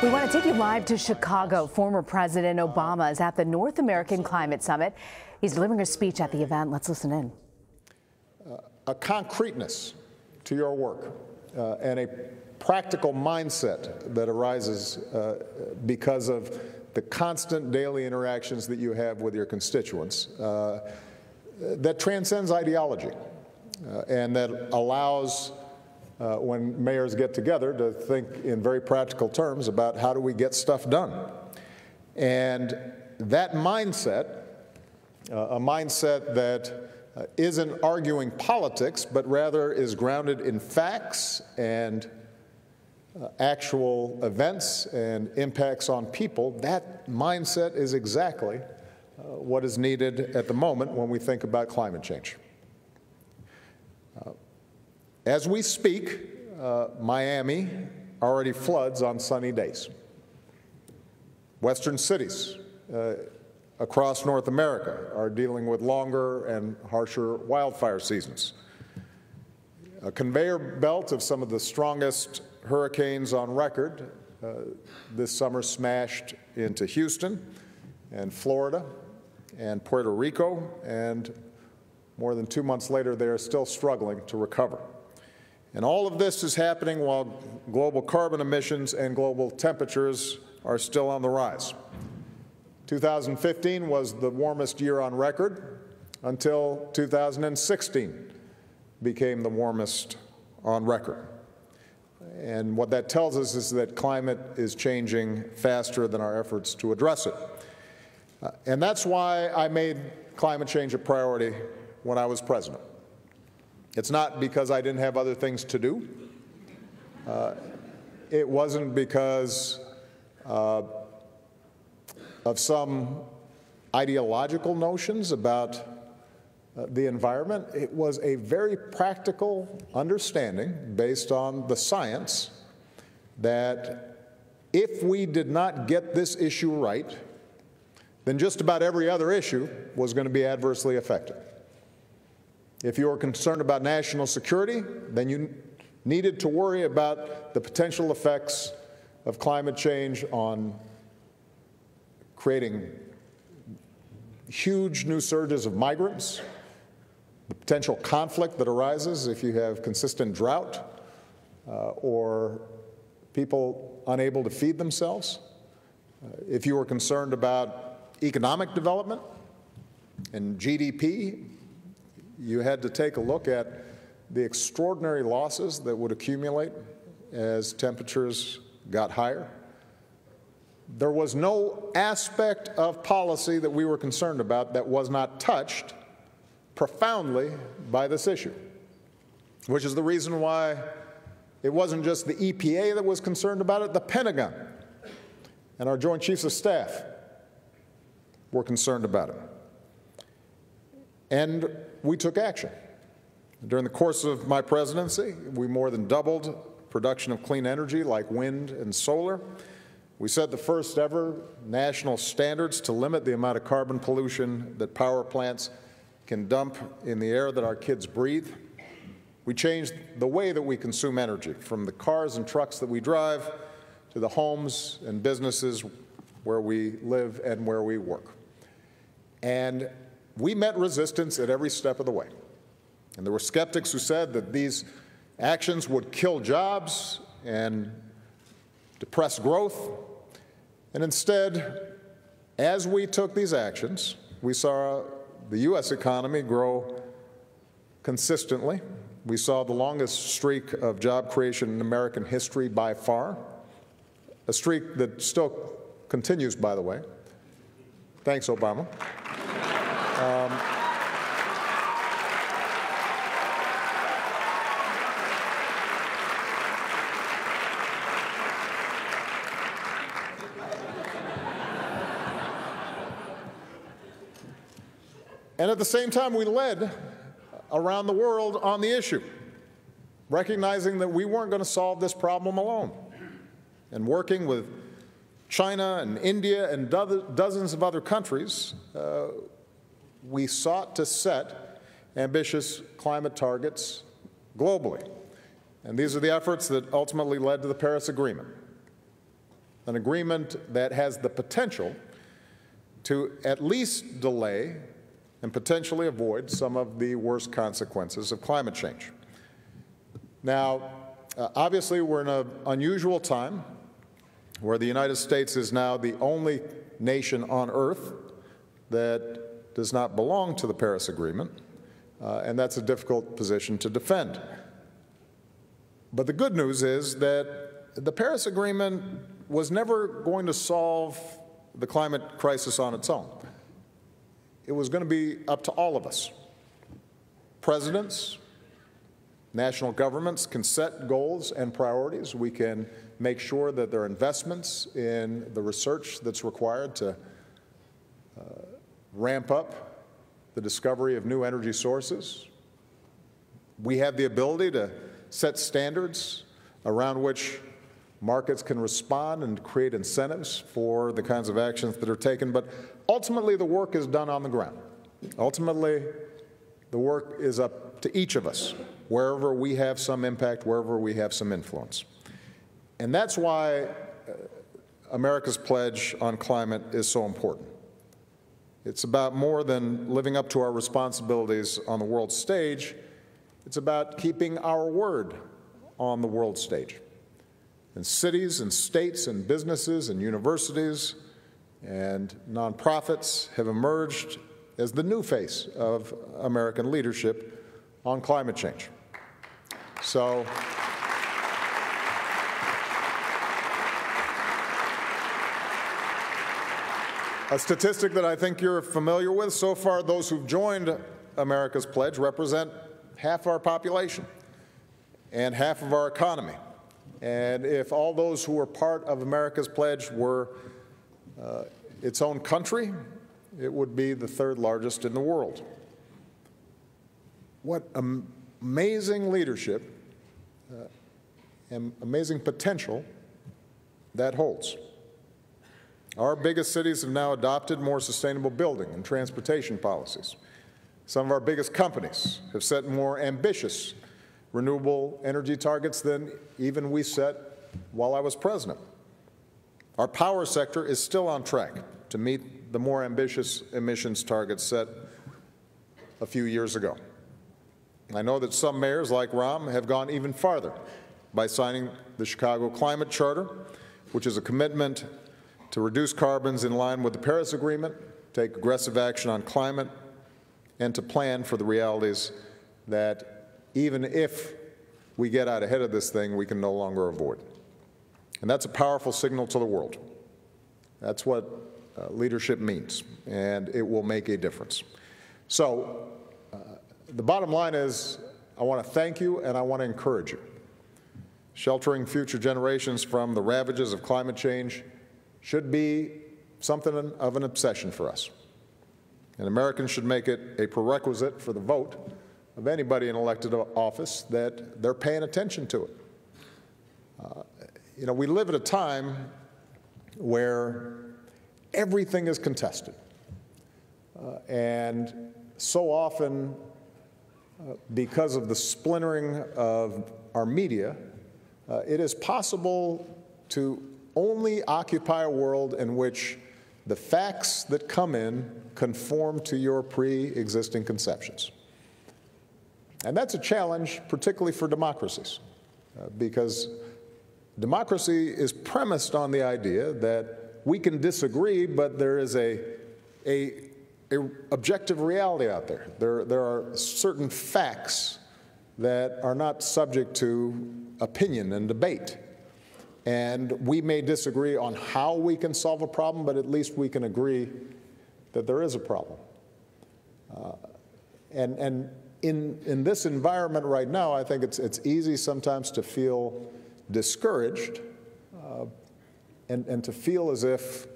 We want to take you live to Chicago. Former President Obama is at the North American Climate Summit. He's delivering a speech at the event. Let's listen in. A concreteness to your work and a practical mindset that arises because of the constant daily interactions that you have with your constituents that transcends ideology and that allows when mayors get together to think in very practical terms about how do we get stuff done. And that mindset, a mindset that isn't arguing politics, but rather is grounded in facts and actual events and impacts on people, that mindset is exactly what is needed at the moment when we think about climate change. As we speak, Miami already floods on sunny days. Western cities across North America are dealing with longer and harsher wildfire seasons. A conveyor belt of some of the strongest hurricanes on record this summer smashed into Houston and Florida and Puerto Rico, and more than 2 months later, they are still struggling to recover. And all of this is happening while global carbon emissions and global temperatures are still on the rise. 2015 was the warmest year on record until 2016 became the warmest on record. And what that tells us is that climate is changing faster than our efforts to address it. And that's why I made climate change a priority when I was president. It's not because I didn't have other things to do. It wasn't because of some ideological notions about the environment. It was a very practical understanding based on the science that if we did not get this issue right, then just about every other issue was going to be adversely affected. If you were concerned about national security, then you needed to worry about the potential effects of climate change on creating huge new surges of migrants, the potential conflict that arises if you have consistent drought or people unable to feed themselves. If you were concerned about economic development and GDP, you had to take a look at the extraordinary losses that would accumulate as temperatures got higher. There was no aspect of policy that we were concerned about that was not touched profoundly by this issue, which is the reason why it wasn't just the EPA that was concerned about it. The Pentagon and our Joint Chiefs of Staff were concerned about it. And we took action. During the course of my presidency, we more than doubled production of clean energy like wind and solar. We set the first ever national standards to limit the amount of carbon pollution that power plants can dump in the air that our kids breathe. We changed the way that we consume energy, from the cars and trucks that we drive to the homes and businesses where we live and where we work. And we met resistance at every step of the way. And there were skeptics who said that these actions would kill jobs and depress growth. And instead, as we took these actions, we saw the U.S. economy grow consistently. We saw the longest streak of job creation in American history by far, a streak that still continues, by the way. Thanks, Obama. And at the same time, we led around the world on the issue, recognizing that we weren't going to solve this problem alone, and working with China and India and dozens of other countries, we sought to set ambitious climate targets globally. And these are the efforts that ultimately led to the Paris Agreement. an agreement that has the potential to at least delay and potentially avoid some of the worst consequences of climate change. Now, obviously, we're in an unusual time where the United States is now the only nation on Earth that does not belong to the Paris Agreement, and that's a difficult position to defend. But the good news is that the Paris Agreement was never going to solve the climate crisis on its own. It was going to be up to all of us. Presidents, national governments can set goals and priorities. We can make sure that there are investments in the research that's required to ramp up the discovery of new energy sources. We have the ability to set standards around which markets can respond and create incentives for the kinds of actions that are taken. But ultimately, the work is done on the ground. Ultimately, the work is up to each of us, wherever we have some impact, wherever we have some influence. And that's why America's pledge on climate is so important. It's about more than living up to our responsibilities on the world stage. It's about keeping our word on the world stage. And cities and states and businesses and universities and nonprofits have emerged as the new face of American leadership on climate change. So, a statistic that I think you're familiar with, so far those who've joined America's pledge represent half our population and half of our economy. And if all those who were part of America's pledge were its own country, it would be the third largest in the world. What amazing leadership and amazing potential that holds. Our biggest cities have now adopted more sustainable building and transportation policies. Some of our biggest companies have set more ambitious renewable energy targets than even we set while I was president. Our power sector is still on track to meet the more ambitious emissions targets set a few years ago. I know that some mayors, like Rahm, have gone even farther by signing the Chicago Climate Charter, which is a commitment to reduce carbons in line with the Paris Agreement, take aggressive action on climate, and to plan for the realities that even if we get out ahead of this thing, we can no longer avoid. And that's a powerful signal to the world. That's what leadership means, and it will make a difference. So the bottom line is, I want to thank you and I want to encourage you. Sheltering future generations from the ravages of climate change should be something of an obsession for us. And Americans should make it a prerequisite for the vote of anybody in elected office that they're paying attention to it. You know, we live at a time where everything is contested. And so often, because of the splintering of our media, it is possible to only occupy a world in which the facts that come in conform to your pre-existing conceptions. And that's a challenge, particularly for democracies, because democracy is premised on the idea that we can disagree, but there is a objective reality out there. There are certain facts that are not subject to opinion and debate. And we may disagree on how we can solve a problem, but at least we can agree that there is a problem. And in this environment right now, I think it's easy sometimes to feel discouraged and to feel as if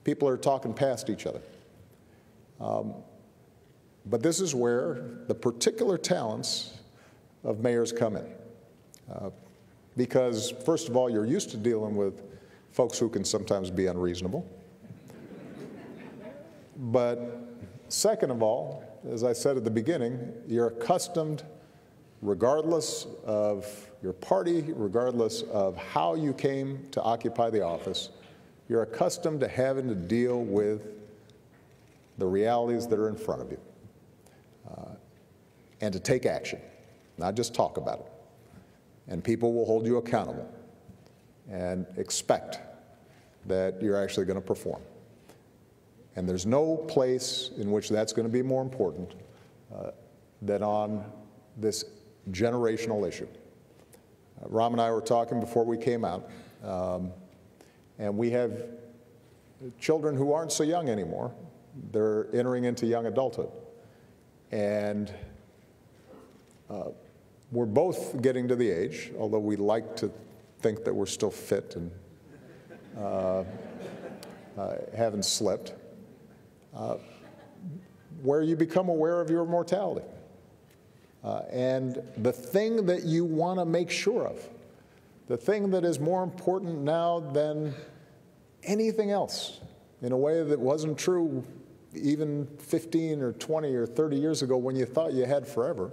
people are talking past each other. But this is where the particular talents of mayors come in. Because, first of all, you're used to dealing with folks who can sometimes be unreasonable. But second of all, as I said at the beginning, you're accustomed regardless of your party, regardless of how you came to occupy the office, you're accustomed to having to deal with the realities that are in front of you, and to take action, not just talk about it. And people will hold you accountable and expect that you're actually going to perform. And there's no place in which that's going to be more important than on this generational issue. Ram and I were talking before we came out, and we have children who aren't so young anymore. They're entering into young adulthood. And we're both getting to the age, although we like to think that we're still fit and haven't slipped, where you become aware of your mortality. And the thing that you want to make sure of, the thing that is more important now than anything else, in a way that wasn't true even 15 or 20 or 30 years ago when you thought you had forever,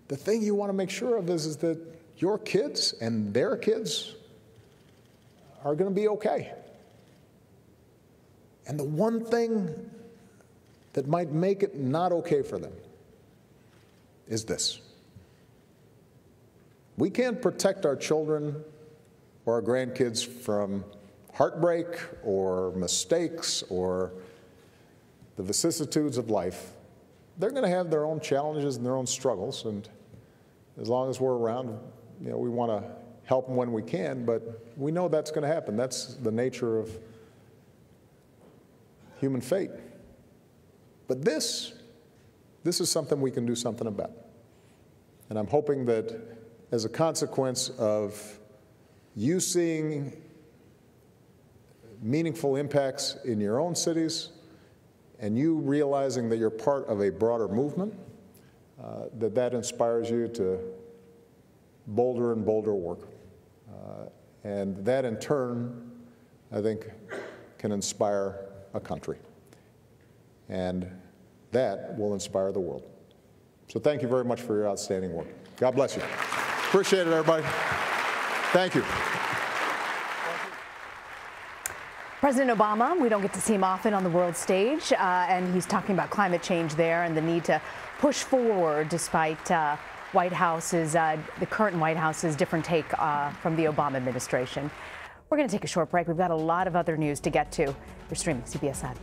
the thing you want to make sure of is that your kids and their kids are going to be okay. And the one thing that might make it not okay for them is this. We can't protect our children or our grandkids from heartbreak or mistakes or the vicissitudes of life. They're going to have their own challenges and their own struggles, and as long as we're around, we want to help them when we can, but we know that's going to happen. That's the nature of human fate. But this is something we can do something about. And I'm hoping that as a consequence of you seeing meaningful impacts in your own cities and you realizing that you're part of a broader movement, that inspires you to bolder and bolder work. And that in turn, I think, can inspire a country. And that will inspire the world. So thank you very much for your outstanding work. God bless you. Appreciate it, everybody. Thank you. President Obama, we don't get to see him often on the world stage, and he's talking about climate change there and the need to push forward despite the current White House's different take from the Obama administration. We're going to take a short break. We've got a lot of other news to get to. You're streaming CBSN.